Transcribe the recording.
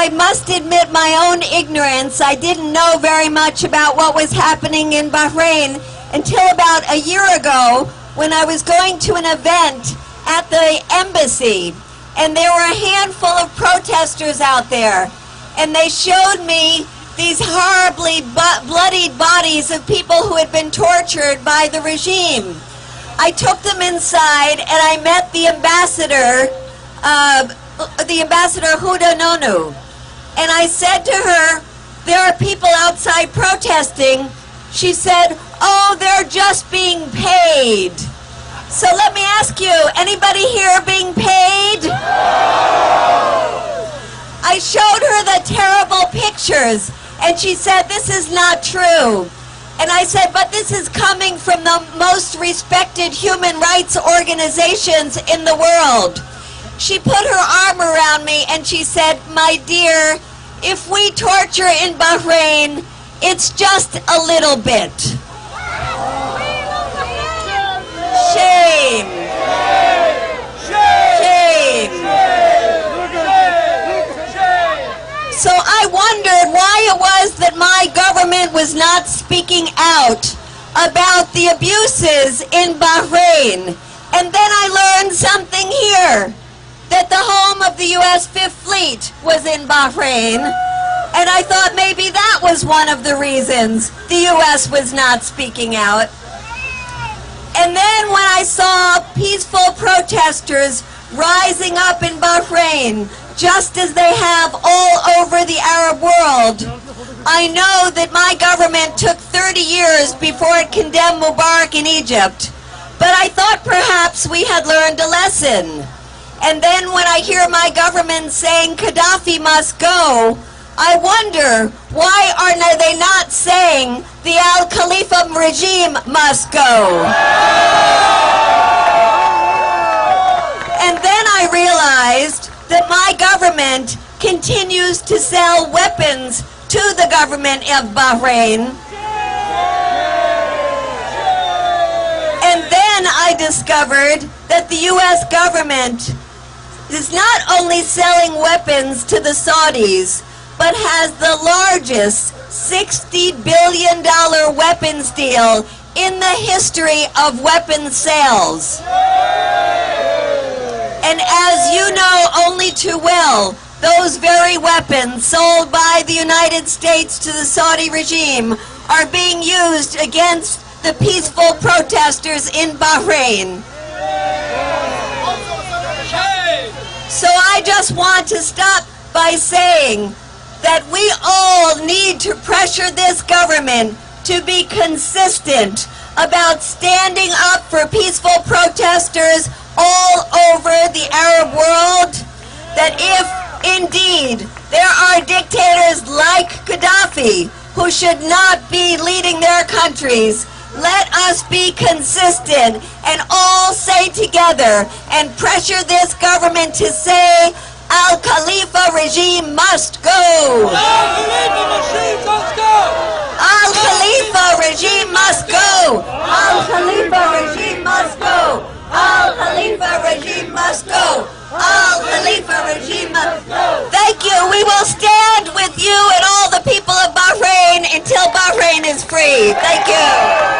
I must admit my own ignorance. I didn't know very much about what was happening in Bahrain until about a year ago when I was going to an event at the embassy, and there were a handful of protesters out there, and they showed me these horribly bloodied bodies of people who had been tortured by the regime. I took them inside and I met the ambassador Huda Nonu, and I said to her, there are people outside protesting. She said, oh, they're just being paid. So let me ask you, anybody here being paid? I showed her the terrible pictures, and she said, this is not true. And I said, but this is coming from the most respected human rights organizations in the world. She put her arm around me and she said, my dear, if we torture in Bahrain, it's just a little bit. Shame. Shame. So I wondered why it was that my government was not speaking out about the abuses in Bahrain. And then I learned something here, that the home of the U.S. Fifth Fleet was in Bahrain. And I thought maybe that was one of the reasons the U.S. was not speaking out. And then when I saw peaceful protesters rising up in Bahrain, just as they have all over the Arab world, I know that my government took 30 years before it condemned Mubarak in Egypt. But I thought perhaps we had learned a lesson. And then when I hear my government saying Gaddafi must go, I wonder, why are they not saying the Khalifa regime must go? And then I realized that my government continues to sell weapons to the government of Bahrain. And then I discovered that the U.S. government is not only selling weapons to the Saudis, but has the largest $60 billion weapons deal in the history of weapons sales. And as you know only too well, those very weapons sold by the United States to the Saudi regime are being used against the peaceful protesters in Bahrain. So I just want to stop by saying that we all need to pressure this government to be consistent about standing up for peaceful protesters all over the Arab world, that if indeed there are dictators like Gaddafi who should not be leading their countries, let us be consistent and all say together and pressure this government to say, Al-Khalifa regime must go. Al-Khalifa regime must go. Al-Khalifa regime must go. Al-Khalifa regime must go. Al-Khalifa regime must go. Al-Khalifa regime must go. Thank you. We will stand with you and all the people of Bahrain until Bahrain is free. Thank you.